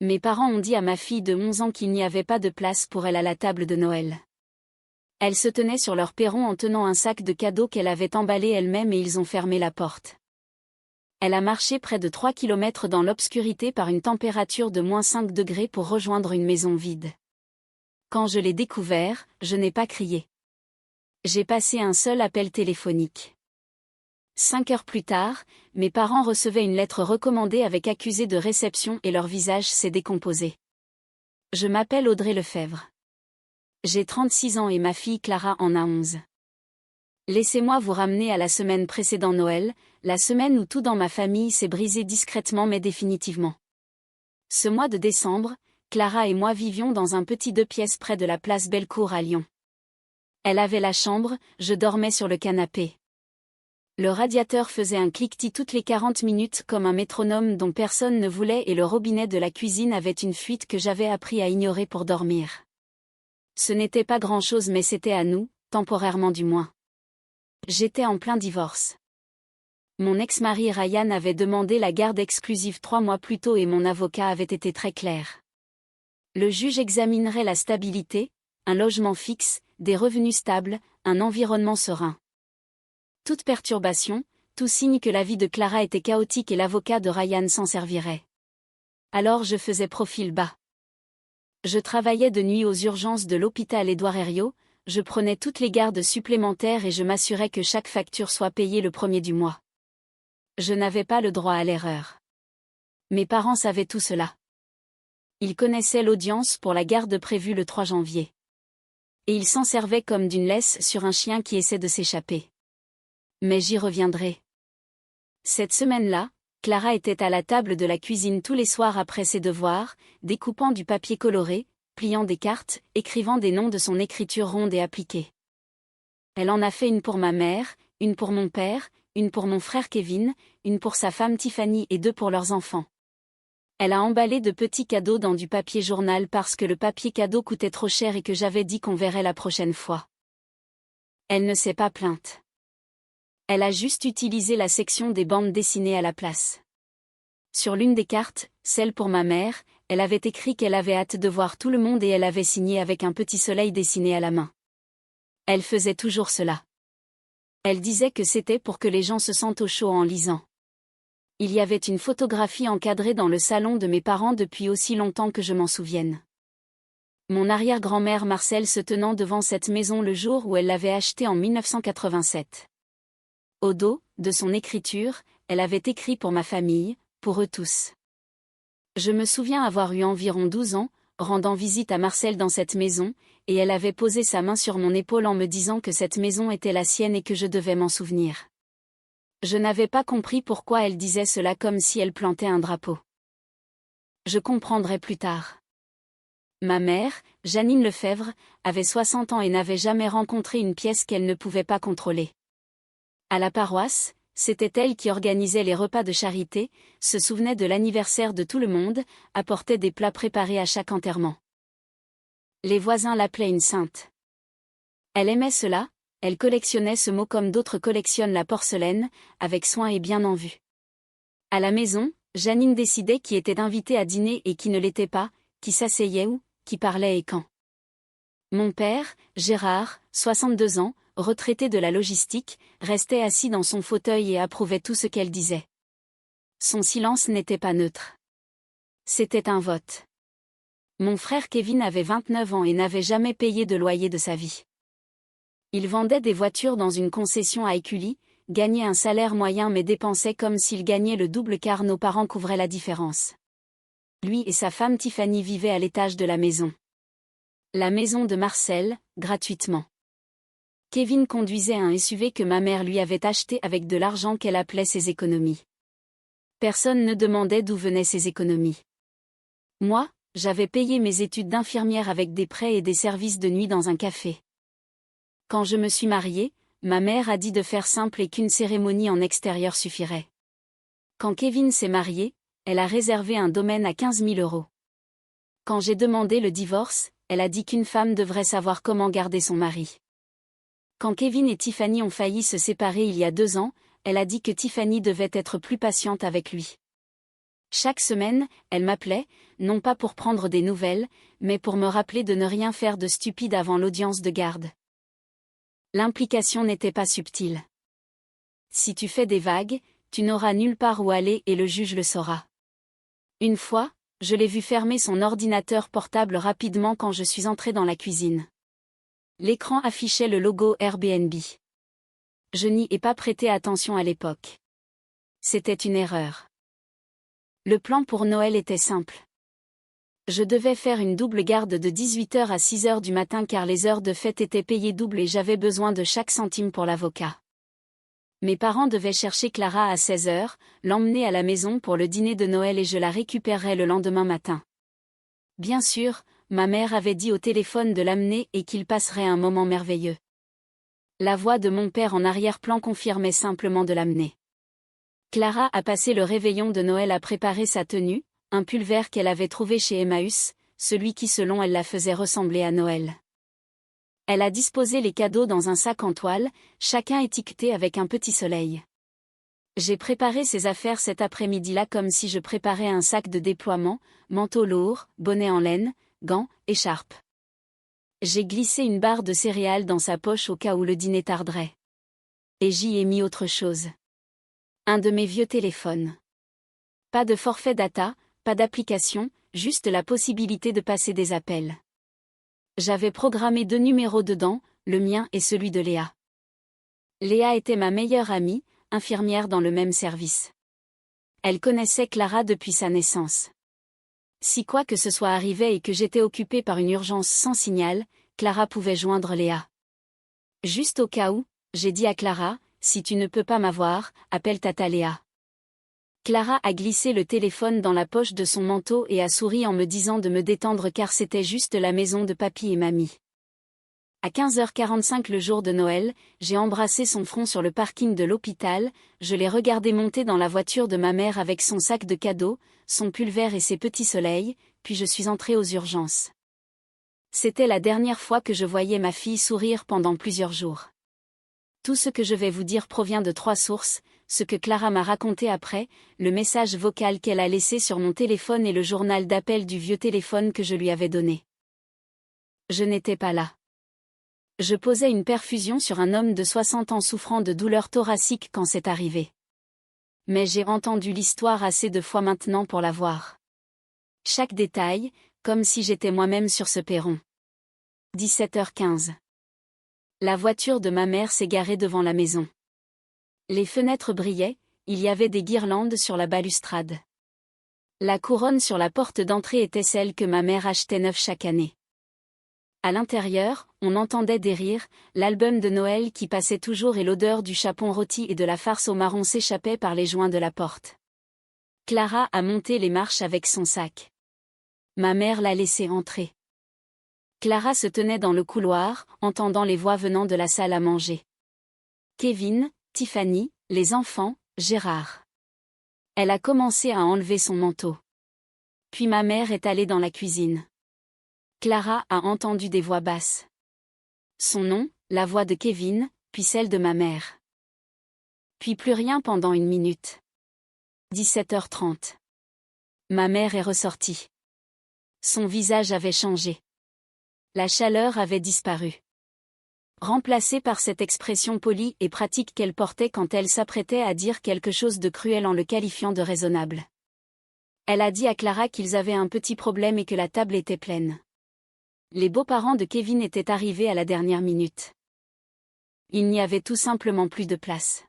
Mes parents ont dit à ma fille de 11 ans qu'il n'y avait pas de place pour elle à la table de Noël. Elle se tenait sur leur perron en tenant un sac de cadeaux qu'elle avait emballé elle-même et ils ont fermé la porte. Elle a marché près de 3 kilomètres dans l'obscurité par une température de -5 degrés pour rejoindre une maison vide. Quand je l'ai découvert, je n'ai pas crié. J'ai passé un seul appel téléphonique. 5 heures plus tard, mes parents recevaient une lettre recommandée avec accusé de réception et leur visage s'est décomposé. Je m'appelle Audrey Lefebvre. J'ai 36 ans et ma fille Clara en a 11. Laissez-moi vous ramener à la semaine précédant Noël, la semaine où tout dans ma famille s'est brisé discrètement mais définitivement. Ce mois de décembre, Clara et moi vivions dans un petit 2 pièces près de la place Bellecour à Lyon. Elle avait la chambre, je dormais sur le canapé. Le radiateur faisait un cliquetis toutes les 40 minutes comme un métronome dont personne ne voulait et le robinet de la cuisine avait une fuite que j'avais appris à ignorer pour dormir. Ce n'était pas grand-chose mais c'était à nous, temporairement du moins. J'étais en plein divorce. Mon ex-mari Ryan avait demandé la garde exclusive 3 mois plus tôt et mon avocat avait été très clair. Le juge examinerait la stabilité, un logement fixe, des revenus stables, un environnement serein. Toute perturbation, tout signe que la vie de Clara était chaotique et l'avocat de Ryan s'en servirait. Alors je faisais profil bas. Je travaillais de nuit aux urgences de l'hôpital Édouard Herriot, je prenais toutes les gardes supplémentaires et je m'assurais que chaque facture soit payée le premier du mois. Je n'avais pas le droit à l'erreur. Mes parents savaient tout cela. Ils connaissaient l'audience pour la garde prévue le 3 janvier. Et ils s'en servaient comme d'une laisse sur un chien qui essaie de s'échapper. Mais j'y reviendrai. Cette semaine-là, Clara était à la table de la cuisine tous les soirs après ses devoirs, découpant du papier coloré, pliant des cartes, écrivant des noms de son écriture ronde et appliquée. Elle en a fait une pour ma mère, une pour mon père, une pour mon frère Kevin, une pour sa femme Tiffany et 2 pour leurs enfants. Elle a emballé de petits cadeaux dans du papier journal parce que le papier cadeau coûtait trop cher et que j'avais dit qu'on verrait la prochaine fois. Elle ne s'est pas plainte. Elle a juste utilisé la section des bandes dessinées à la place. Sur l'une des cartes, celle pour ma mère, elle avait écrit qu'elle avait hâte de voir tout le monde et elle avait signé avec un petit soleil dessiné à la main. Elle faisait toujours cela. Elle disait que c'était pour que les gens se sentent au chaud en lisant. Il y avait une photographie encadrée dans le salon de mes parents depuis aussi longtemps que je m'en souvienne. Mon arrière-grand-mère Marcelle se tenant devant cette maison le jour où elle l'avait achetée en 1987. Au dos, de son écriture, elle avait écrit pour ma famille, pour eux tous. Je me souviens avoir eu environ 12 ans, rendant visite à Marcelle dans cette maison, et elle avait posé sa main sur mon épaule en me disant que cette maison était la sienne et que je devais m'en souvenir. Je n'avais pas compris pourquoi elle disait cela comme si elle plantait un drapeau. Je comprendrai plus tard. Ma mère, Janine Lefebvre, avait 60 ans et n'avait jamais rencontré une pièce qu'elle ne pouvait pas contrôler. À la paroisse, c'était elle qui organisait les repas de charité, se souvenait de l'anniversaire de tout le monde, apportait des plats préparés à chaque enterrement. Les voisins l'appelaient une sainte. Elle aimait cela, elle collectionnait ce mot comme d'autres collectionnent la porcelaine, avec soin et bien en vue. À la maison, Janine décidait qui était invité à dîner et qui ne l'était pas, qui s'asseyait où, qui parlait et quand. Mon père, Gérard, 62 ans, retraité de la logistique, restait assis dans son fauteuil et approuvait tout ce qu'elle disait. Son silence n'était pas neutre. C'était un vote. Mon frère Kevin avait 29 ans et n'avait jamais payé de loyer de sa vie. Il vendait des voitures dans une concession à Écully, gagnait un salaire moyen mais dépensait comme s'il gagnait le double car nos parents couvraient la différence. Lui et sa femme Tiffany vivaient à l'étage de la maison. La maison de Marcel, gratuitement. Kevin conduisait un SUV que ma mère lui avait acheté avec de l'argent qu'elle appelait ses économies. Personne ne demandait d'où venaient ces économies. Moi, j'avais payé mes études d'infirmière avec des prêts et des services de nuit dans un café. Quand je me suis mariée, ma mère a dit de faire simple et qu'une cérémonie en extérieur suffirait. Quand Kevin s'est marié, elle a réservé un domaine à 15 000 €. Quand j'ai demandé le divorce, elle a dit qu'une femme devrait savoir comment garder son mari. Quand Kevin et Tiffany ont failli se séparer il y a 2 ans, elle a dit que Tiffany devait être plus patiente avec lui. Chaque semaine, elle m'appelait, non pas pour prendre des nouvelles, mais pour me rappeler de ne rien faire de stupide avant l'audience de garde. L'implication n'était pas subtile. Si tu fais des vagues, tu n'auras nulle part où aller et le juge le saura. Une fois, je l'ai vu fermer son ordinateur portable rapidement quand je suis entrée dans la cuisine. L'écran affichait le logo Airbnb. Je n'y ai pas prêté attention à l'époque. C'était une erreur. Le plan pour Noël était simple. Je devais faire une double garde de 18h à 6h du matin car les heures de fête étaient payées double et j'avais besoin de chaque centime pour l'avocat. Mes parents devaient chercher Clara à 16h, l'emmener à la maison pour le dîner de Noël et je la récupérerais le lendemain matin. Bien sûr, ma mère avait dit au téléphone de l'amener et qu'il passerait un moment merveilleux. La voix de mon père en arrière-plan confirmait simplement de l'amener. Clara a passé le réveillon de Noël à préparer sa tenue, un pull vert qu'elle avait trouvé chez Emmaüs, celui qui selon elle la faisait ressembler à Noël. Elle a disposé les cadeaux dans un sac en toile, chacun étiqueté avec un petit soleil. J'ai préparé ces affaires cet après-midi-là comme si je préparais un sac de déploiement, manteau lourd, bonnet en laine, gants, écharpe. J'ai glissé une barre de céréales dans sa poche au cas où le dîner tarderait. Et j'y ai mis autre chose. Un de mes vieux téléphones. Pas de forfait data, pas d'application, juste la possibilité de passer des appels. J'avais programmé 2 numéros dedans, le mien et celui de Léa. Léa était ma meilleure amie, infirmière dans le même service. Elle connaissait Clara depuis sa naissance. Si quoi que ce soit arrivait et que j'étais occupée par une urgence sans signal, Clara pouvait joindre Léa. Juste au cas où, j'ai dit à Clara, si tu ne peux pas m'avoir, appelle Tata Léa. Clara a glissé le téléphone dans la poche de son manteau et a souri en me disant de me détendre car c'était juste la maison de papy et mamie. À 15h45 le jour de Noël, j'ai embrassé son front sur le parking de l'hôpital, je l'ai regardé monter dans la voiture de ma mère avec son sac de cadeaux, son pull vert et ses petits soleils, puis je suis entrée aux urgences. C'était la dernière fois que je voyais ma fille sourire pendant plusieurs jours. Tout ce que je vais vous dire provient de 3 sources, ce que Clara m'a raconté après, le message vocal qu'elle a laissé sur mon téléphone et le journal d'appel du vieux téléphone que je lui avais donné. Je n'étais pas là. Je posais une perfusion sur un homme de 60 ans souffrant de douleurs thoraciques quand c'est arrivé. Mais j'ai entendu l'histoire assez de fois maintenant pour la voir. Chaque détail, comme si j'étais moi-même sur ce perron. 17h15. La voiture de ma mère s'est garée devant la maison. Les fenêtres brillaient, il y avait des guirlandes sur la balustrade. La couronne sur la porte d'entrée était celle que ma mère achetait neuve chaque année. À l'intérieur, on entendait des rires, l'album de Noël qui passait toujours et l'odeur du chapon rôti et de la farce au marron s'échappait par les joints de la porte. Clara a monté les marches avec son sac. Ma mère l'a laissé entrer. Clara se tenait dans le couloir, entendant les voix venant de la salle à manger. Kevin, Tiffany, les enfants, Gérard. Elle a commencé à enlever son manteau. Puis ma mère est allée dans la cuisine. Clara a entendu des voix basses. Son nom, la voix de Kevin, puis celle de ma mère. Puis plus rien pendant 1 minute. 17h30. Ma mère est ressortie. Son visage avait changé. La chaleur avait disparu. Remplacée par cette expression polie et pratique qu'elle portait quand elle s'apprêtait à dire quelque chose de cruel en le qualifiant de raisonnable. Elle a dit à Clara qu'ils avaient un petit problème et que la table était pleine. Les beaux-parents de Kevin étaient arrivés à la dernière minute. Il n'y avait tout simplement plus de place.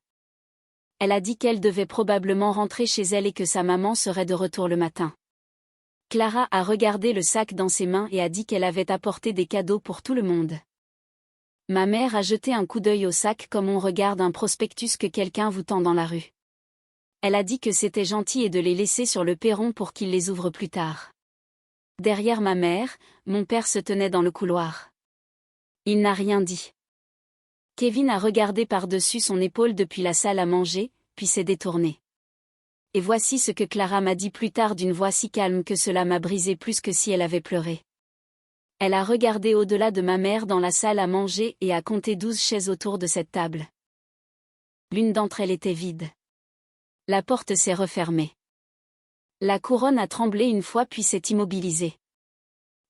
Elle a dit qu'elle devait probablement rentrer chez elle et que sa maman serait de retour le matin. Clara a regardé le sac dans ses mains et a dit qu'elle avait apporté des cadeaux pour tout le monde. Ma mère a jeté un coup d'œil au sac comme on regarde un prospectus que quelqu'un vous tend dans la rue. Elle a dit que c'était gentil et de les laisser sur le perron pour qu'ils les ouvrent plus tard. Derrière ma mère, mon père se tenait dans le couloir. Il n'a rien dit. Kevin a regardé par-dessus son épaule depuis la salle à manger, puis s'est détourné. Et voici ce que Clara m'a dit plus tard d'une voix si calme que cela m'a brisé plus que si elle avait pleuré. Elle a regardé au-delà de ma mère dans la salle à manger et a compté 12 chaises autour de cette table. L'une d'entre elles était vide. La porte s'est refermée. La couronne a tremblé une fois puis s'est immobilisée.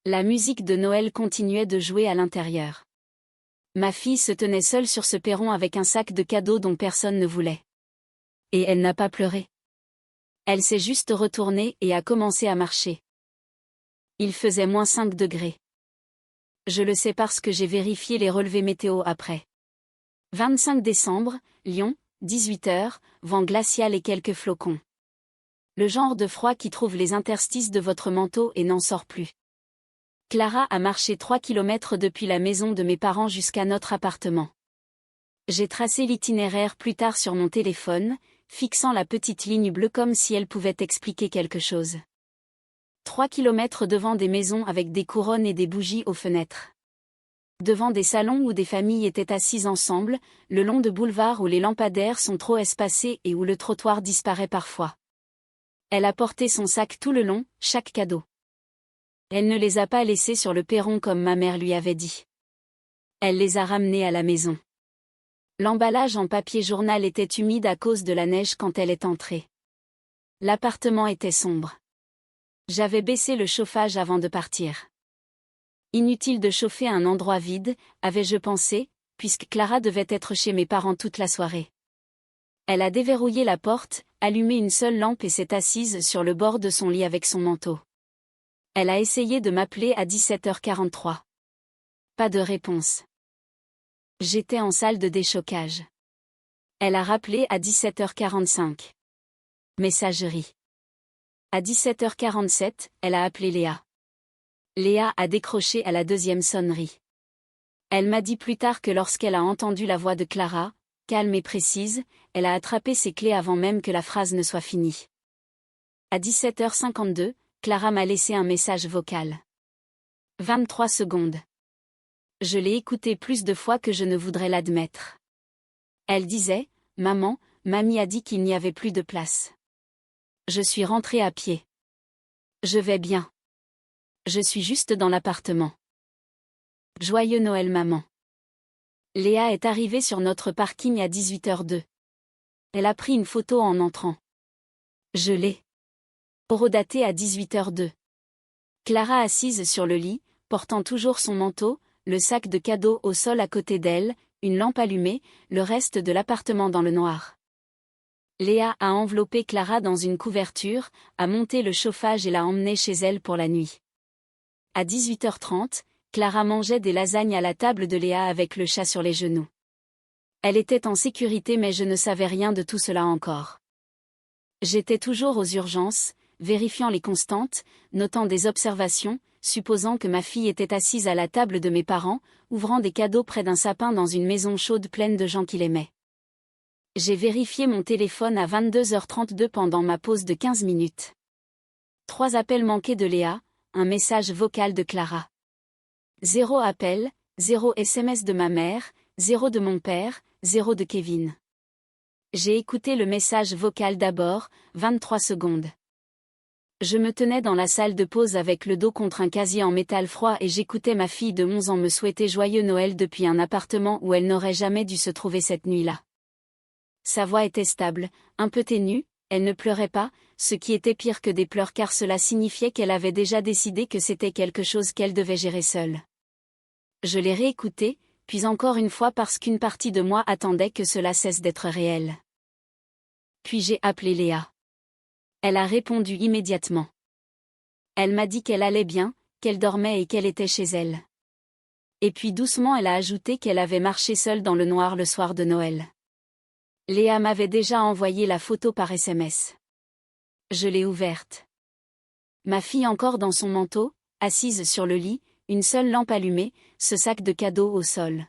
La musique de Noël continuait de jouer à l'intérieur. Ma fille se tenait seule sur ce perron avec un sac de cadeaux dont personne ne voulait. Et elle n'a pas pleuré. Elle s'est juste retournée et a commencé à marcher. Il faisait -5 degrés. Je le sais parce que j'ai vérifié les relevés météo après. 25 décembre, Lyon, 18h, vent glacial et quelques flocons. Le genre de froid qui trouve les interstices de votre manteau et n'en sort plus. Clara a marché 3 kilomètres depuis la maison de mes parents jusqu'à notre appartement. J'ai tracé l'itinéraire plus tard sur mon téléphone, fixant la petite ligne bleue comme si elle pouvait expliquer quelque chose. 3 kilomètres devant des maisons avec des couronnes et des bougies aux fenêtres. Devant des salons où des familles étaient assises ensemble, le long de boulevards où les lampadaires sont trop espacés et où le trottoir disparaît parfois. Elle a porté son sac tout le long, chaque cadeau. Elle ne les a pas laissés sur le perron comme ma mère lui avait dit. Elle les a ramenés à la maison. L'emballage en papier journal était humide à cause de la neige quand elle est entrée. L'appartement était sombre. J'avais baissé le chauffage avant de partir. Inutile de chauffer un endroit vide, avais-je pensé, puisque Clara devait être chez mes parents toute la soirée. Elle a déverrouillé la porte, allumé une seule lampe et s'est assise sur le bord de son lit avec son manteau. Elle a essayé de m'appeler à 17h43. Pas de réponse. J'étais en salle de déchocage. Elle a rappelé à 17h45. Messagerie. À 17h47, elle a appelé Léa. Léa a décroché à la deuxième sonnerie. Elle m'a dit plus tard que lorsqu'elle a entendu la voix de Clara, calme et précise, elle a attrapé ses clés avant même que la phrase ne soit finie. À 17h52, Clara m'a laissé un message vocal. 23 secondes. Je l'ai écouté plus de fois que je ne voudrais l'admettre. Elle disait, « Maman, mamie a dit qu'il n'y avait plus de place. Je suis rentrée à pied. Je vais bien. Je suis juste dans l'appartement. Joyeux Noël maman. » Léa est arrivée sur notre parking à 18h02. Elle a pris une photo en entrant. Je l'ai. Horodatée à 18h02. Clara assise sur le lit, portant toujours son manteau, le sac de cadeaux au sol à côté d'elle, une lampe allumée, le reste de l'appartement dans le noir. Léa a enveloppé Clara dans une couverture, a monté le chauffage et l'a emmenée chez elle pour la nuit. À 18h30, Clara mangeait des lasagnes à la table de Léa avec le chat sur les genoux. Elle était en sécurité mais je ne savais rien de tout cela encore. J'étais toujours aux urgences, vérifiant les constantes, notant des observations, supposant que ma fille était assise à la table de mes parents, ouvrant des cadeaux près d'un sapin dans une maison chaude pleine de gens qui l'aimaient. J'ai vérifié mon téléphone à 22h32 pendant ma pause de 15 minutes. 3 appels manqués de Léa, un message vocal de Clara. 0 appel, 0 SMS de ma mère, 0 de mon père, 0 de Kevin. J'ai écouté le message vocal d'abord, 23 secondes. Je me tenais dans la salle de pause avec le dos contre un casier en métal froid et j'écoutais ma fille de 11 ans me souhaiter joyeux Noël depuis un appartement où elle n'aurait jamais dû se trouver cette nuit-là. Sa voix était stable, un peu ténue, elle ne pleurait pas, ce qui était pire que des pleurs car cela signifiait qu'elle avait déjà décidé que c'était quelque chose qu'elle devait gérer seule. Je l'ai réécouté, puis encore une fois parce qu'une partie de moi attendait que cela cesse d'être réel. Puis j'ai appelé Léa. Elle a répondu immédiatement. Elle m'a dit qu'elle allait bien, qu'elle dormait et qu'elle était chez elle. Et puis doucement elle a ajouté qu'elle avait marché seule dans le noir le soir de Noël. Léa m'avait déjà envoyé la photo par SMS. Je l'ai ouverte. Ma fille encore dans son manteau, assise sur le lit, une seule lampe allumée, ce sac de cadeaux au sol.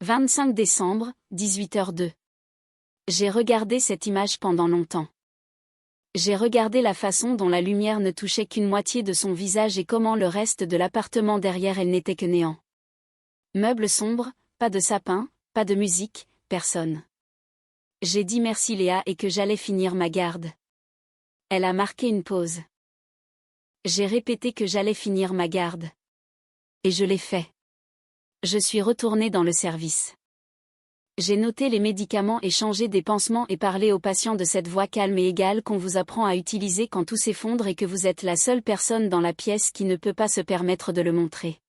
25 décembre, 18h02. J'ai regardé cette image pendant longtemps. J'ai regardé la façon dont la lumière ne touchait qu'une moitié de son visage et comment le reste de l'appartement derrière elle n'était que néant. Meubles sombres, pas de sapin, pas de musique, personne. J'ai dit merci Léa et que j'allais finir ma garde. Elle a marqué une pause. J'ai répété que j'allais finir ma garde. Et je l'ai fait. Je suis retournée dans le service. J'ai noté les médicaments et changé des pansements et parlé aux patients de cette voix calme et égale qu'on vous apprend à utiliser quand tout s'effondre et que vous êtes la seule personne dans la pièce qui ne peut pas se permettre de le montrer.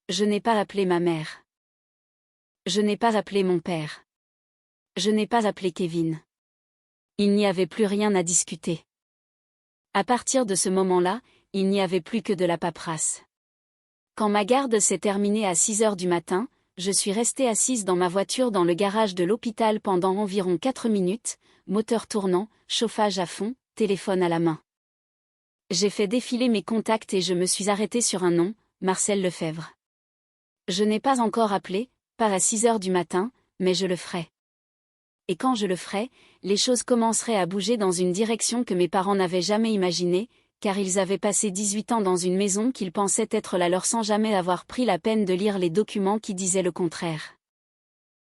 Je n'ai pas appelé ma mère. Je n'ai pas appelé mon père. Je n'ai pas appelé Kevin. Il n'y avait plus rien à discuter. À partir de ce moment-là, il n'y avait plus que de la paperasse. Quand ma garde s'est terminée à 6 heures du matin, je suis restée assise dans ma voiture dans le garage de l'hôpital pendant environ 4 minutes, moteur tournant, chauffage à fond, téléphone à la main. J'ai fait défiler mes contacts et je me suis arrêtée sur un nom, Marcel Lefebvre. Je n'ai pas encore appelé, pas à 6 heures du matin, mais je le ferai. Et quand je le ferai, les choses commenceraient à bouger dans une direction que mes parents n'avaient jamais imaginée, car ils avaient passé 18 ans dans une maison qu'ils pensaient être la leur sans jamais avoir pris la peine de lire les documents qui disaient le contraire.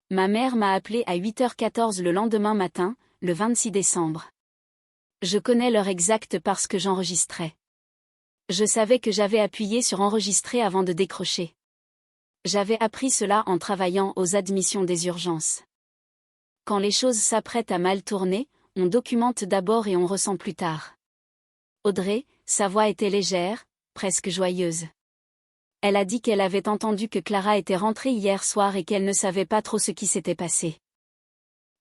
Ma mère m'a appelé à 8h14 le lendemain matin, le 26 décembre. Je connais l'heure exacte parce que j'enregistrais. Je savais que j'avais appuyé sur enregistrer avant de décrocher. J'avais appris cela en travaillant aux admissions des urgences. Quand les choses s'apprêtent à mal tourner, on documente d'abord et on ressent plus tard. Audrey, sa voix était légère, presque joyeuse. Elle a dit qu'elle avait entendu que Clara était rentrée hier soir et qu'elle ne savait pas trop ce qui s'était passé.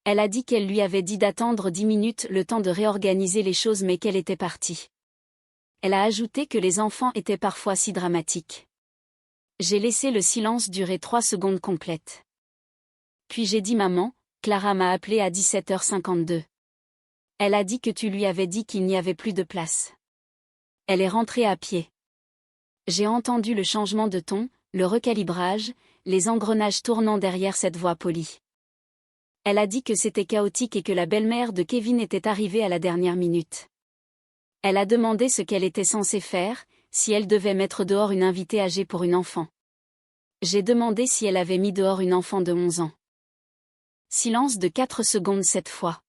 Elle a dit qu'elle lui avait dit d'attendre 10 minutes le temps de réorganiser les choses mais qu'elle était partie. Elle a ajouté que les enfants étaient parfois si dramatiques. J'ai laissé le silence durer 3 secondes complètes. Puis j'ai dit maman, Clara m'a appelé à 17h52. Elle a dit que tu lui avais dit qu'il n'y avait plus de place. Elle est rentrée à pied. J'ai entendu le changement de ton, le recalibrage, les engrenages tournant derrière cette voix polie. Elle a dit que c'était chaotique et que la belle-mère de Kevin était arrivée à la dernière minute. Elle a demandé ce qu'elle était censée faire, si elle devait mettre dehors une invitée âgée pour une enfant. J'ai demandé si elle avait mis dehors une enfant de 11 ans. Silence de 4 secondes cette fois.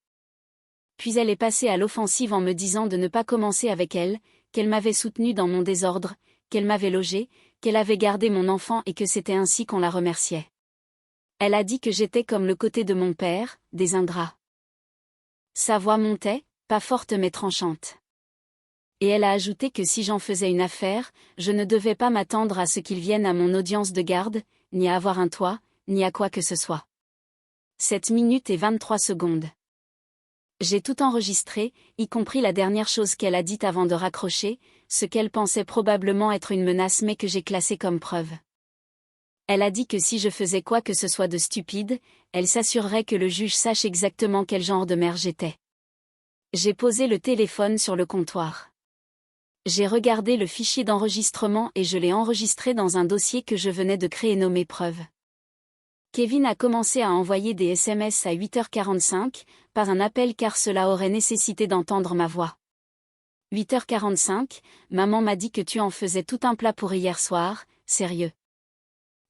Puis elle est passée à l'offensive en me disant de ne pas commencer avec elle, qu'elle m'avait soutenue dans mon désordre, qu'elle m'avait logée, qu'elle avait gardé mon enfant et que c'était ainsi qu'on la remerciait. Elle a dit que j'étais comme le côté de mon père, des ingrats. Sa voix montait, pas forte mais tranchante. Et elle a ajouté que si j'en faisais une affaire, je ne devais pas m'attendre à ce qu'ils viennent à mon audience de garde, ni à avoir un toit, ni à quoi que ce soit. 7 minutes et 23 secondes. J'ai tout enregistré, y compris la dernière chose qu'elle a dite avant de raccrocher, ce qu'elle pensait probablement être une menace mais que j'ai classé comme preuve. Elle a dit que si je faisais quoi que ce soit de stupide, elle s'assurerait que le juge sache exactement quel genre de mère j'étais. J'ai posé le téléphone sur le comptoir. J'ai regardé le fichier d'enregistrement et je l'ai enregistré dans un dossier que je venais de créer nommé preuve. Kevin a commencé à envoyer des SMS à 8h45, pas un appel car cela aurait nécessité d'entendre ma voix. 8h45, maman m'a dit que tu en faisais tout un plat pour hier soir, sérieux.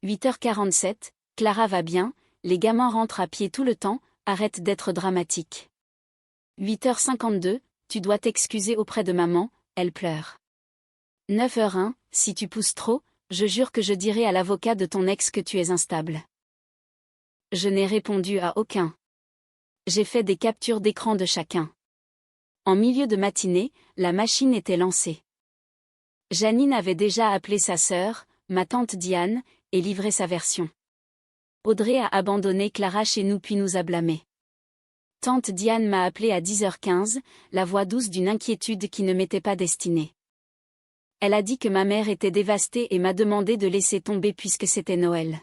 8h47, Clara va bien, les gamins rentrent à pied tout le temps, arrête d'être dramatique. 8h52, tu dois t'excuser auprès de maman, elle pleure. 9h01, si tu pousses trop, je jure que je dirai à l'avocat de ton ex que tu es instable. Je n'ai répondu à aucun. J'ai fait des captures d'écran de chacun. En milieu de matinée, la machine était lancée. Janine avait déjà appelé sa sœur, ma tante Diane, et livré sa version. Audrey a abandonné Clara chez nous puis nous a blâmés. Tante Diane m'a appelé à 10h15, la voix douce d'une inquiétude qui ne m'était pas destinée. Elle a dit que ma mère était dévastée et m'a demandé de laisser tomber puisque c'était Noël.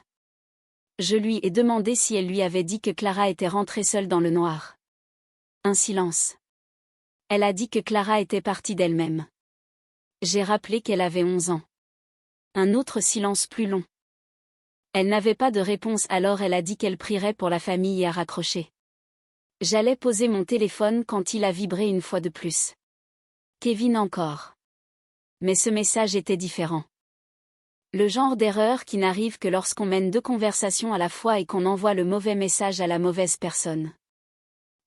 Je lui ai demandé si elle lui avait dit que Clara était rentrée seule dans le noir. Un silence. Elle a dit que Clara était partie d'elle-même. J'ai rappelé qu'elle avait 11 ans. Un autre silence plus long. Elle n'avait pas de réponse alors elle a dit qu'elle prierait pour la famille et a raccroché. J'allais poser mon téléphone quand il a vibré une fois de plus. Kevin encore. Mais ce message était différent. Le genre d'erreur qui n'arrive que lorsqu'on mène 2 conversations à la fois et qu'on envoie le mauvais message à la mauvaise personne.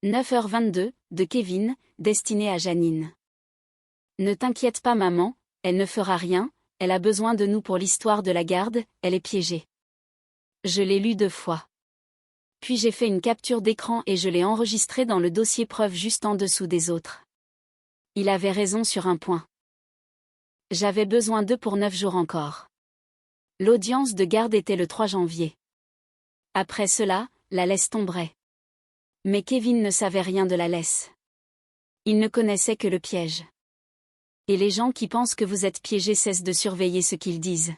9h22, de Kevin, destiné à Janine. Ne t'inquiète pas maman, elle ne fera rien, elle a besoin de nous pour l'histoire de la garde, elle est piégée. Je l'ai lu 2 fois. Puis j'ai fait une capture d'écran et je l'ai enregistré dans le dossier preuve juste en dessous des autres. Il avait raison sur un point. J'avais besoin d'eux pour 9 jours encore. L'audience de garde était le 3 janvier. Après cela, la laisse tomberait. Mais Kevin ne savait rien de la laisse. Il ne connaissait que le piège. Et les gens qui pensent que vous êtes piégés cessent de surveiller ce qu'ils disent.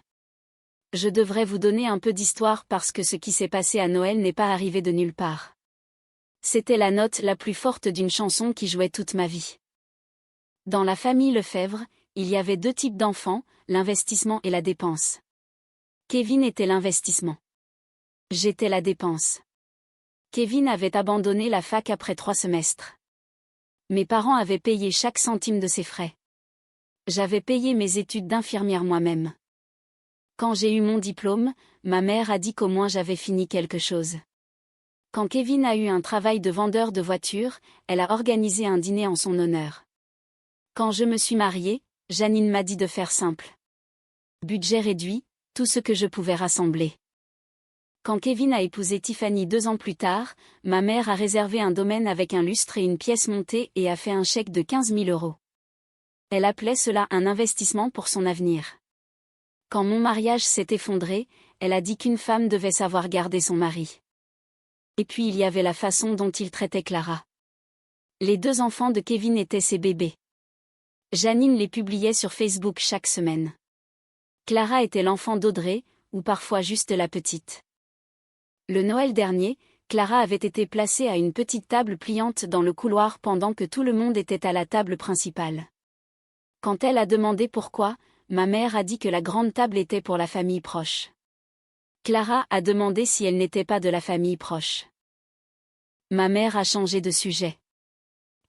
Je devrais vous donner un peu d'histoire parce que ce qui s'est passé à Noël n'est pas arrivé de nulle part. C'était la note la plus forte d'une chanson qui jouait toute ma vie. Dans la famille Lefebvre, il y avait 2 types d'enfants, l'investissement et la dépense. Kevin était l'investissement. J'étais la dépense. Kevin avait abandonné la fac après 3 semestres. Mes parents avaient payé chaque centime de ses frais. J'avais payé mes études d'infirmière moi-même. Quand j'ai eu mon diplôme, ma mère a dit qu'au moins j'avais fini quelque chose. Quand Kevin a eu un travail de vendeur de voitures, elle a organisé un dîner en son honneur. Quand je me suis mariée, Janine m'a dit de faire simple. Budget réduit, tout ce que je pouvais rassembler. Quand Kevin a épousé Tiffany 2 ans plus tard, ma mère a réservé un domaine avec un lustre et une pièce montée et a fait un chèque de 15 000 €. Elle appelait cela un investissement pour son avenir. Quand mon mariage s'est effondré, elle a dit qu'une femme devait savoir garder son mari. Et puis il y avait la façon dont il traitait Clara. Les 2 enfants de Kevin étaient ses bébés. Janine les publiait sur Facebook chaque semaine. Clara était l'enfant d'Audrey, ou parfois juste la petite. Le Noël dernier, Clara avait été placée à une petite table pliante dans le couloir pendant que tout le monde était à la table principale. Quand elle a demandé pourquoi, ma mère a dit que la grande table était pour la famille proche. Clara a demandé si elle n'était pas de la famille proche. Ma mère a changé de sujet.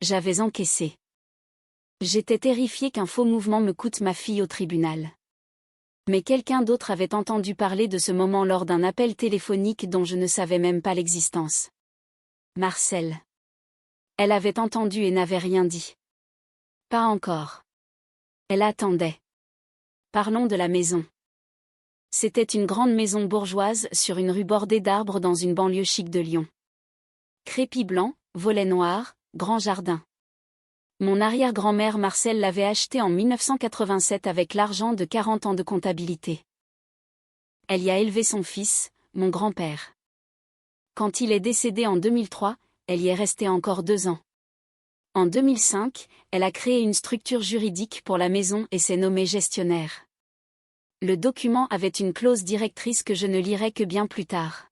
J'avais encaissé. J'étais terrifiée qu'un faux mouvement me coûte ma fille au tribunal. Mais quelqu'un d'autre avait entendu parler de ce moment lors d'un appel téléphonique dont je ne savais même pas l'existence. Marcel. Elle avait entendu et n'avait rien dit. Pas encore. Elle attendait. Parlons de la maison. C'était une grande maison bourgeoise sur une rue bordée d'arbres dans une banlieue chic de Lyon. Crépi blanc, volets noirs, grand jardin. Mon arrière-grand-mère Marcel l'avait acheté en 1987 avec l'argent de 40 ans de comptabilité. Elle y a élevé son fils, mon grand-père. Quand il est décédé en 2003, elle y est restée encore 2 ans. En 2005, elle a créé une structure juridique pour la maison et s'est nommée gestionnaire. Le document avait une clause directrice que je ne lirai que bien plus tard.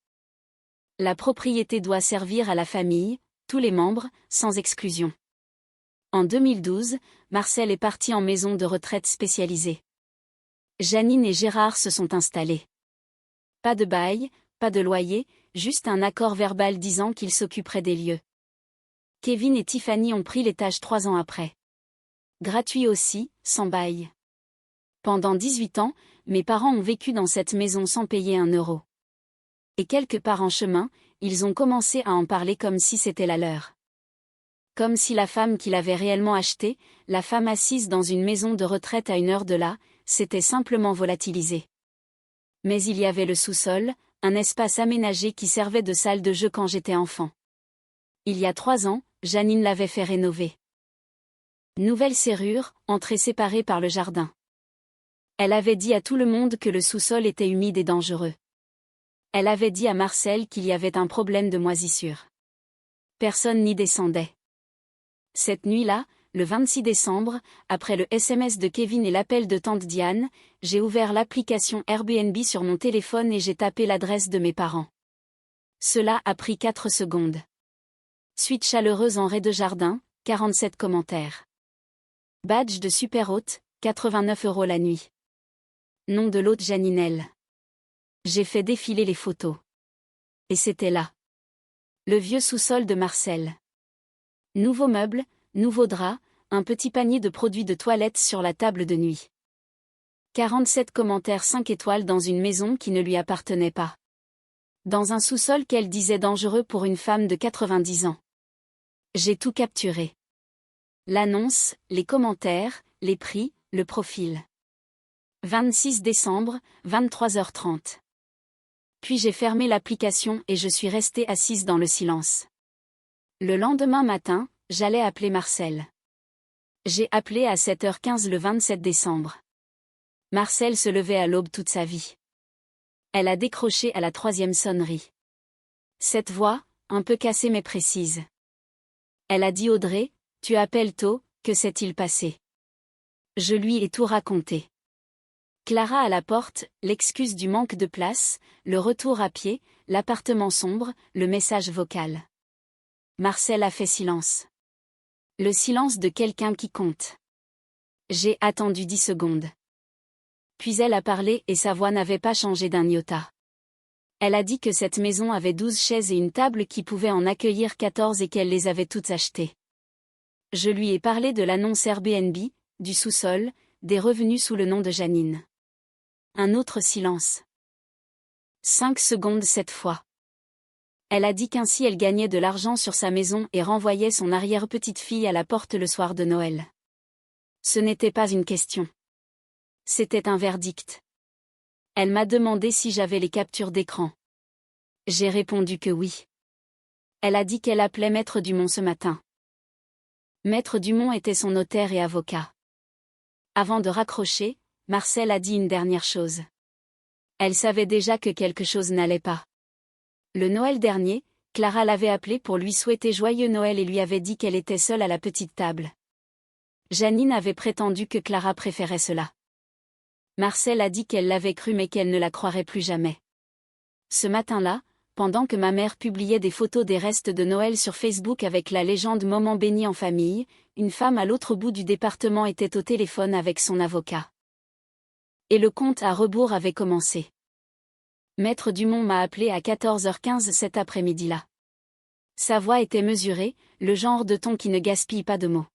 La propriété doit servir à la famille, tous les membres, sans exclusion. En 2012, Marcel est parti en maison de retraite spécialisée. Janine et Gérard se sont installés. Pas de bail, pas de loyer, juste un accord verbal disant qu'ils s'occuperaient des lieux. Kevin et Tiffany ont pris l'étage 3 ans après. Gratuit aussi, sans bail. Pendant 18 ans, mes parents ont vécu dans cette maison sans payer 1 euro. Et quelque part en chemin, ils ont commencé à en parler comme si c'était la leur. Comme si la femme qui l'avait réellement achetée, la femme assise dans une maison de retraite à 1 heure de là, s'était simplement volatilisée. Mais il y avait le sous-sol, un espace aménagé qui servait de salle de jeu quand j'étais enfant. Il y a 3 ans, Janine l'avait fait rénover. Nouvelle serrure, entrée séparée par le jardin. Elle avait dit à tout le monde que le sous-sol était humide et dangereux. Elle avait dit à Marcel qu'il y avait un problème de moisissure. Personne n'y descendait. Cette nuit-là, le 26 décembre, après le SMS de Kevin et l'appel de tante Diane, j'ai ouvert l'application Airbnb sur mon téléphone et j'ai tapé l'adresse de mes parents. Cela a pris 4 secondes. Suite chaleureuse en rez-de-jardin, 47 commentaires. Badge de super hôte, 89 € la nuit. Nom de l'hôte Janinelle. J'ai fait défiler les photos. Et c'était là. Le vieux sous-sol de Marcel. Nouveaux meubles, nouveaux draps, un petit panier de produits de toilette sur la table de nuit. 47 commentaires 5 étoiles dans une maison qui ne lui appartenait pas. Dans un sous-sol qu'elle disait dangereux pour une femme de 90 ans. J'ai tout capturé. L'annonce, les commentaires, les prix, le profil. 26 décembre, 23h30. Puis j'ai fermé l'application et je suis restée assise dans le silence. Le lendemain matin, j'allais appeler Marcel. J'ai appelé à 7h15 le 27 décembre. Marcel se levait à l'aube toute sa vie. Elle a décroché à la 3e sonnerie. Cette voix, un peu cassée mais précise. Elle a dit: Audrey, tu appelles tôt, que s'est-il passé? Je lui ai tout raconté. Clara à la porte, l'excuse du manque de place, le retour à pied, l'appartement sombre, le message vocal. Marcel a fait silence. Le silence de quelqu'un qui compte. J'ai attendu 10 secondes. Puis elle a parlé et sa voix n'avait pas changé d'un iota. Elle a dit que cette maison avait 12 chaises et une table qui pouvaient en accueillir 14 et qu'elle les avait toutes achetées. Je lui ai parlé de l'annonce Airbnb, du sous-sol, des revenus sous le nom de Janine. Un autre silence. 5 secondes cette fois. Elle a dit qu'ainsi elle gagnait de l'argent sur sa maison et renvoyait son arrière-petite-fille à la porte le soir de Noël. Ce n'était pas une question. C'était un verdict. Elle m'a demandé si j'avais les captures d'écran. J'ai répondu que oui. Elle a dit qu'elle appelait Maître Dumont ce matin. Maître Dumont était son notaire et avocat. Avant de raccrocher, Marcel a dit une dernière chose. Elle savait déjà que quelque chose n'allait pas. Le Noël dernier, Clara l'avait appelé pour lui souhaiter joyeux Noël et lui avait dit qu'elle était seule à la petite table. Janine avait prétendu que Clara préférait cela. Marcel a dit qu'elle l'avait cru mais qu'elle ne la croirait plus jamais. Ce matin-là, pendant que ma mère publiait des photos des restes de Noël sur Facebook avec la légende Moment béni en famille, une femme à l'autre bout du département était au téléphone avec son avocat. Et le compte à rebours avait commencé. Maître Dumont m'a appelé à 14h15 cet après-midi-là. Sa voix était mesurée, le genre de ton qui ne gaspille pas de mots.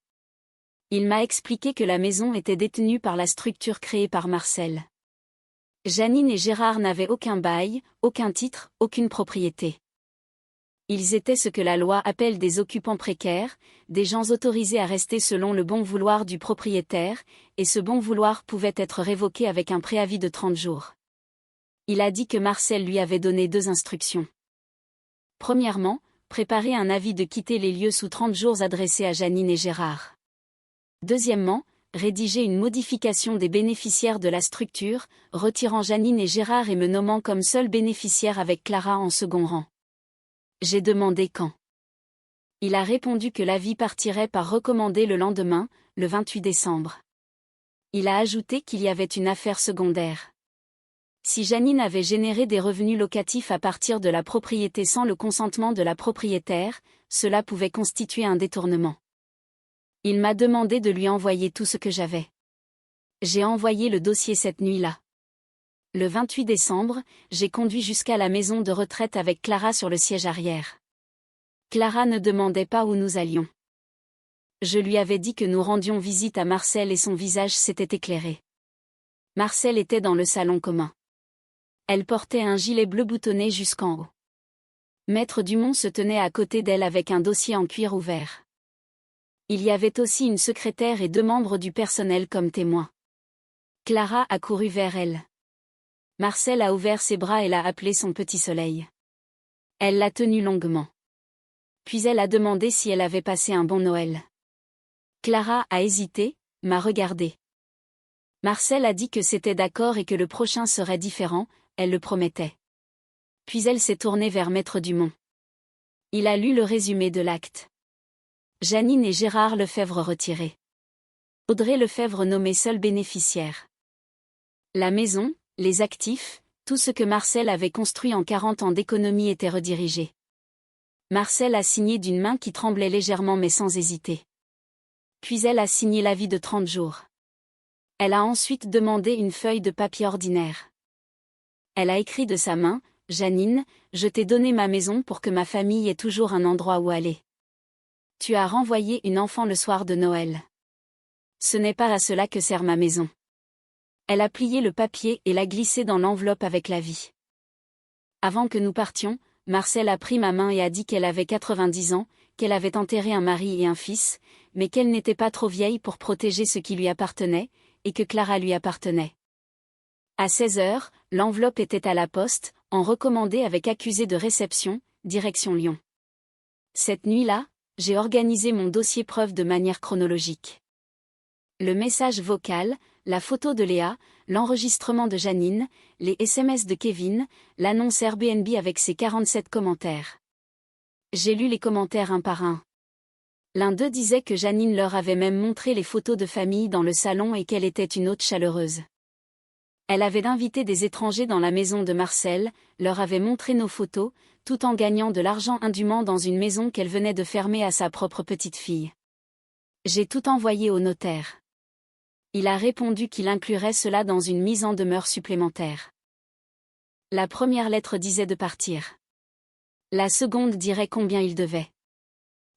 Il m'a expliqué que la maison était détenue par la structure créée par Marcel. Janine et Gérard n'avaient aucun bail, aucun titre, aucune propriété. Ils étaient ce que la loi appelle des occupants précaires, des gens autorisés à rester selon le bon vouloir du propriétaire, et ce bon vouloir pouvait être révoqué avec un préavis de 30 jours. Il a dit que Marcel lui avait donné 2 instructions. Premièrement, préparer un avis de quitter les lieux sous 30 jours adressé à Janine et Gérard. Deuxièmement, rédiger une modification des bénéficiaires de la structure, retirant Janine et Gérard et me nommant comme seul bénéficiaire avec Clara en second rang. J'ai demandé quand. Il a répondu que l'avis partirait par recommandé le lendemain, le 28 décembre. Il a ajouté qu'il y avait une affaire secondaire. Si Janine avait généré des revenus locatifs à partir de la propriété sans le consentement de la propriétaire, cela pouvait constituer un détournement. Il m'a demandé de lui envoyer tout ce que j'avais. J'ai envoyé le dossier cette nuit-là. Le 28 décembre, j'ai conduit jusqu'à la maison de retraite avec Clara sur le siège arrière. Clara ne demandait pas où nous allions. Je lui avais dit que nous rendions visite à Marcel et son visage s'était éclairé. Marcel était dans le salon commun. Elle portait un gilet bleu boutonné jusqu'en haut. Maître Dumont se tenait à côté d'elle avec un dossier en cuir ouvert. Il y avait aussi une secrétaire et 2 membres du personnel comme témoins. Clara a couru vers elle. Marcel a ouvert ses bras et l'a appelé son petit soleil. Elle l'a tenu longuement. Puis elle a demandé si elle avait passé un bon Noël. Clara a hésité, m'a regardé. Marcel a dit que c'était d'accord et que le prochain serait différent, elle le promettait. Puis elle s'est tournée vers Maître Dumont. Il a lu le résumé de l'acte. Janine et Gérard Lefebvre retirés. Audrey Lefebvre nommée seule bénéficiaire. La maison, les actifs, tout ce que Marcel avait construit en 40 ans d'économie était redirigé. Marcel a signé d'une main qui tremblait légèrement mais sans hésiter. Puis elle a signé l'avis de 30 jours. Elle a ensuite demandé une feuille de papier ordinaire. Elle a écrit de sa main: « Janine, je t'ai donné ma maison pour que ma famille ait toujours un endroit où aller. Tu as renvoyé une enfant le soir de Noël. Ce n'est pas à cela que sert ma maison. » Elle a plié le papier et l'a glissé dans l'enveloppe avec l'avis. Avant que nous partions, Marcel a pris ma main et a dit qu'elle avait 90 ans, qu'elle avait enterré un mari et un fils, mais qu'elle n'était pas trop vieille pour protéger ce qui lui appartenait, et que Clara lui appartenait. À 16h, l'enveloppe était à la poste, en recommandé avec accusé de réception, direction Lyon. Cette nuit-là, j'ai organisé mon dossier preuve de manière chronologique. Le message vocal, la photo de Léa, l'enregistrement de Janine, les SMS de Kevin, l'annonce Airbnb avec ses 47 commentaires. J'ai lu les commentaires un par un. L'un d'eux disait que Janine leur avait même montré les photos de famille dans le salon et qu'elle était une hôte chaleureuse. Elle avait invité des étrangers dans la maison de Marcel, leur avait montré nos photos, tout en gagnant de l'argent indûment dans une maison qu'elle venait de fermer à sa propre petite-fille. J'ai tout envoyé au notaire. Il a répondu qu'il inclurait cela dans une mise en demeure supplémentaire. La première lettre disait de partir. La seconde dirait combien il devait.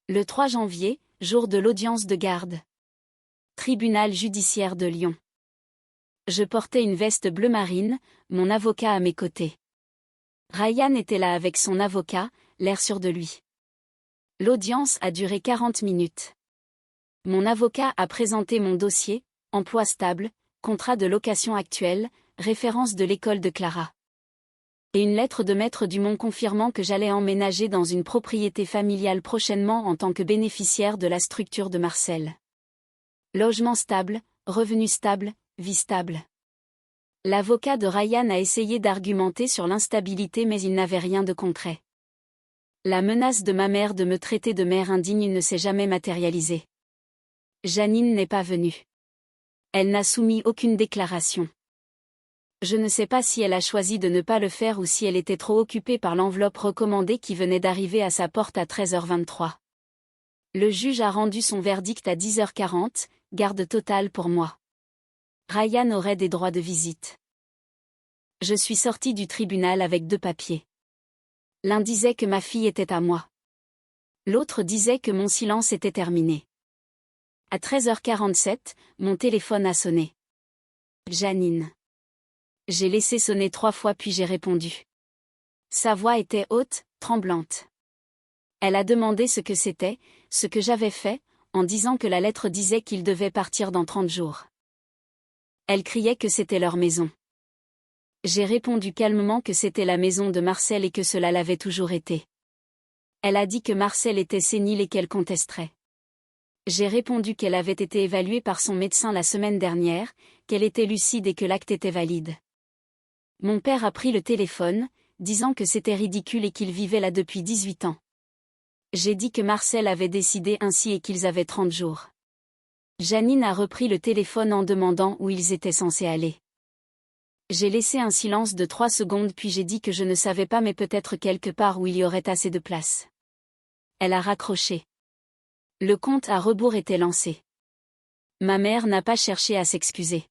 Le 3 janvier, jour de l'audience de garde. Tribunal judiciaire de Lyon. Je portais une veste bleu marine, mon avocat à mes côtés. Ryan était là avec son avocat, l'air sûr de lui. L'audience a duré 40 minutes. Mon avocat a présenté mon dossier, emploi stable, contrat de location actuel, référence de l'école de Clara. Et une lettre de maître Dumont confirmant que j'allais emménager dans une propriété familiale prochainement en tant que bénéficiaire de la structure de Marcel. Logement stable, revenu stable, vie stable. L'avocat de Ryan a essayé d'argumenter sur l'instabilité mais il n'avait rien de concret. La menace de ma mère de me traiter de mère indigne ne s'est jamais matérialisée. Janine n'est pas venue. Elle n'a soumis aucune déclaration. Je ne sais pas si elle a choisi de ne pas le faire ou si elle était trop occupée par l'enveloppe recommandée qui venait d'arriver à sa porte à 13h23. Le juge a rendu son verdict à 10h40, garde totale pour moi. Ryan aurait des droits de visite. Je suis sortie du tribunal avec 2 papiers. L'un disait que ma fille était à moi. L'autre disait que mon silence était terminé. À 13h47, mon téléphone a sonné. Janine. J'ai laissé sonner 3 fois puis j'ai répondu. Sa voix était haute, tremblante. Elle a demandé ce que c'était, ce que j'avais fait, en disant que la lettre disait qu'ils devaient partir dans 30 jours. Elle criait que c'était leur maison. J'ai répondu calmement que c'était la maison de Marcel et que cela l'avait toujours été. Elle a dit que Marcel était sénile et qu'elle contesterait. J'ai répondu qu'elle avait été évaluée par son médecin la semaine dernière, qu'elle était lucide et que l'acte était valide. Mon père a pris le téléphone, disant que c'était ridicule et qu'il vivait là depuis 18 ans. J'ai dit que Marcel avait décidé ainsi et qu'ils avaient 30 jours. Janine a repris le téléphone en demandant où ils étaient censés aller. J'ai laissé un silence de 3 secondes puis j'ai dit que je ne savais pas mais peut-être quelque part où il y aurait assez de place. Elle a raccroché. Le compte à rebours était lancé. Ma mère n'a pas cherché à s'excuser.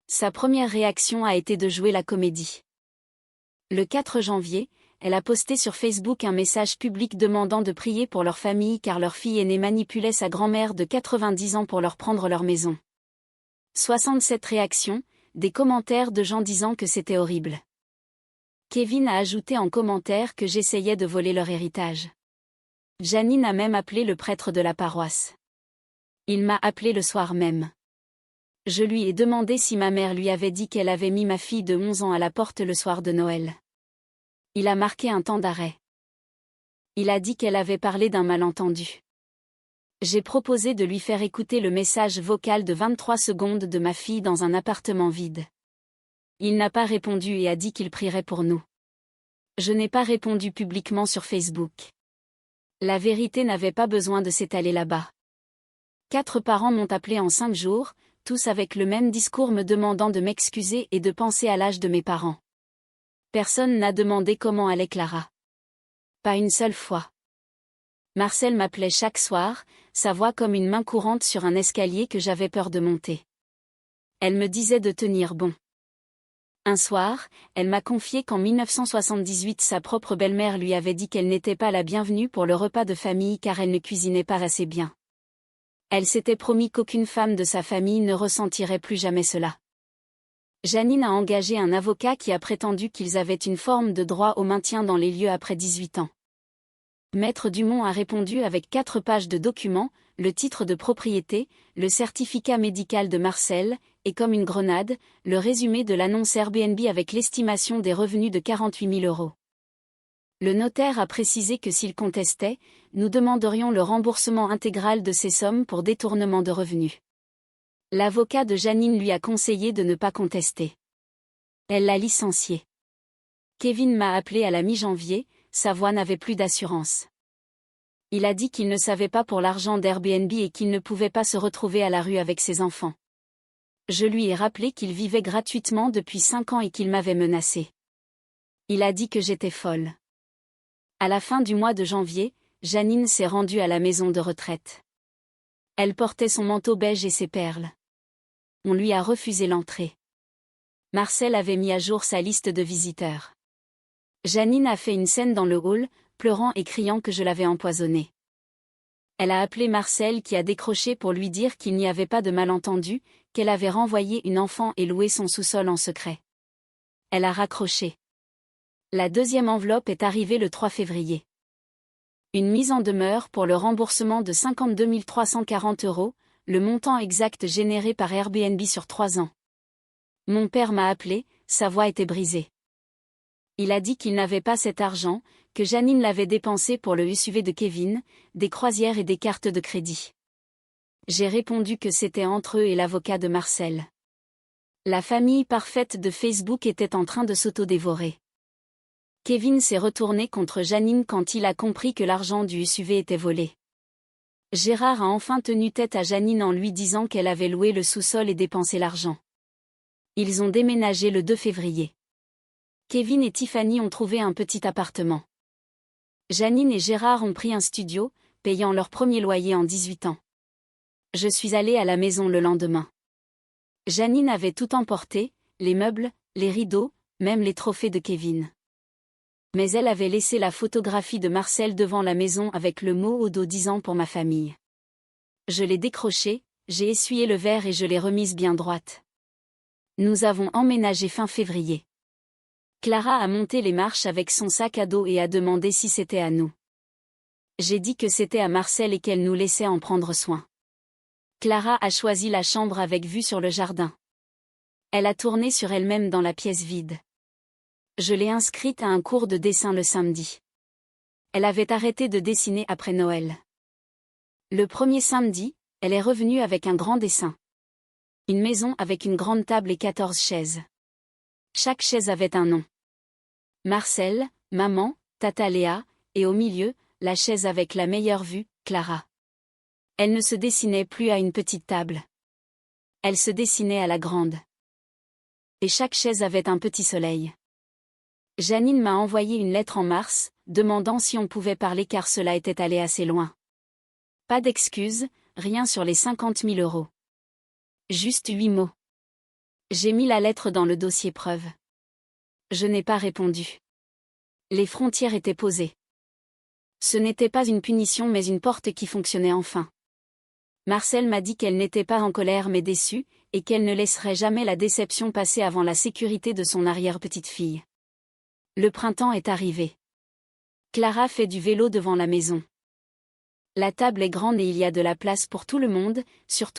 Sa première réaction a été de jouer la comédie. Le 4 janvier, elle a posté sur Facebook un message public demandant de prier pour leur famille car leur fille aînée manipulait sa grand-mère de 90 ans pour leur prendre leur maison. 67 réactions, des commentaires de gens disant que c'était horrible. Kevin a ajouté en commentaire que j'essayais de voler leur héritage. Janine a même appelé le prêtre de la paroisse. Il m'a appelé le soir même. Je lui ai demandé si ma mère lui avait dit qu'elle avait mis ma fille de 11 ans à la porte le soir de Noël. Il a marqué un temps d'arrêt. Il a dit qu'elle avait parlé d'un malentendu. J'ai proposé de lui faire écouter le message vocal de 23 secondes de ma fille dans un appartement vide. Il n'a pas répondu et a dit qu'il prierait pour nous. Je n'ai pas répondu publiquement sur Facebook. La vérité n'avait pas besoin de s'étaler là-bas. 4 parents m'ont appelé en 5 jours, tous avec le même discours me demandant de m'excuser et de penser à l'âge de mes parents. Personne n'a demandé comment allait Clara. Pas une seule fois. Marcel m'appelait chaque soir, sa voix comme une main courante sur un escalier que j'avais peur de monter. Elle me disait de tenir bon. Un soir, elle m'a confié qu'en 1978 sa propre belle-mère lui avait dit qu'elle n'était pas la bienvenue pour le repas de famille car elle ne cuisinait pas assez bien. Elle s'était promis qu'aucune femme de sa famille ne ressentirait plus jamais cela. Janine a engagé un avocat qui a prétendu qu'ils avaient une forme de droit au maintien dans les lieux après 18 ans. Maître Dumont a répondu avec 4 pages de documents, le titre de propriété, le certificat médical de Marcel, et comme une grenade, le résumé de l'annonce Airbnb avec l'estimation des revenus de 48 000 €. Le notaire a précisé que s'il contestait, nous demanderions le remboursement intégral de ces sommes pour détournement de revenus. L'avocat de Janine lui a conseillé de ne pas contester. Elle l'a licencié. Kevin m'a appelé à la mi-janvier, sa voix n'avait plus d'assurance. Il a dit qu'il ne savait pas pour l'argent d'Airbnb et qu'il ne pouvait pas se retrouver à la rue avec ses enfants. Je lui ai rappelé qu'il vivait gratuitement depuis 5 ans et qu'il m'avait menacé. Il a dit que j'étais folle. À la fin du mois de janvier, Janine s'est rendue à la maison de retraite. Elle portait son manteau beige et ses perles. On lui a refusé l'entrée. Marcel avait mis à jour sa liste de visiteurs. Janine a fait une scène dans le hall, pleurant et criant que je l'avais empoisonnée. Elle a appelé Marcel qui a décroché pour lui dire qu'il n'y avait pas de malentendu, qu'elle avait renvoyé une enfant et loué son sous-sol en secret. Elle a raccroché. La deuxième enveloppe est arrivée le 3 février. Une mise en demeure pour le remboursement de 52 340 €, le montant exact généré par Airbnb sur 3 ans. Mon père m'a appelé, sa voix était brisée. Il a dit qu'il n'avait pas cet argent, que Janine l'avait dépensé pour le SUV de Kevin, des croisières et des cartes de crédit. J'ai répondu que c'était entre eux et l'avocat de Marcel. La famille parfaite de Facebook était en train de s'auto-dévorer. Kevin s'est retourné contre Janine quand il a compris que l'argent du SUV était volé. Gérard a enfin tenu tête à Janine en lui disant qu'elle avait loué le sous-sol et dépensé l'argent. Ils ont déménagé le 2 février. Kevin et Tiffany ont trouvé un petit appartement. Janine et Gérard ont pris un studio, payant leur premier loyer en 18 ans. Je suis allée à la maison le lendemain. Janine avait tout emporté, les meubles, les rideaux, même les trophées de Kevin. Mais elle avait laissé la photographie de Marcel devant la maison avec le mot au dos disant pour ma famille. Je l'ai décrochée, j'ai essuyé le verre et je l'ai remise bien droite. Nous avons emménagé fin février. Clara a monté les marches avec son sac à dos et a demandé si c'était à nous. J'ai dit que c'était à Marcel et qu'elle nous laissait en prendre soin. Clara a choisi la chambre avec vue sur le jardin. Elle a tourné sur elle-même dans la pièce vide. Je l'ai inscrite à un cours de dessin le samedi. Elle avait arrêté de dessiner après Noël. Le premier samedi, elle est revenue avec un grand dessin. Une maison avec une grande table et 14 chaises. Chaque chaise avait un nom. Marcel, maman, Tata Léa, et au milieu, la chaise avec la meilleure vue, Clara. Elle ne se dessinait plus à une petite table. Elle se dessinait à la grande. Et chaque chaise avait un petit soleil. Janine m'a envoyé une lettre en mars, demandant si on pouvait parler car cela était allé assez loin. Pas d'excuses, rien sur les 50 000 €. Juste 8 mots. J'ai mis la lettre dans le dossier preuve. Je n'ai pas répondu. Les frontières étaient posées. Ce n'était pas une punition mais une porte qui fonctionnait enfin. Marcel m'a dit qu'elle n'était pas en colère mais déçue, et qu'elle ne laisserait jamais la déception passer avant la sécurité de son arrière-petite-fille. Le printemps est arrivé. Clara fait du vélo devant la maison. La table est grande et il y a de la place pour tout le monde, surtout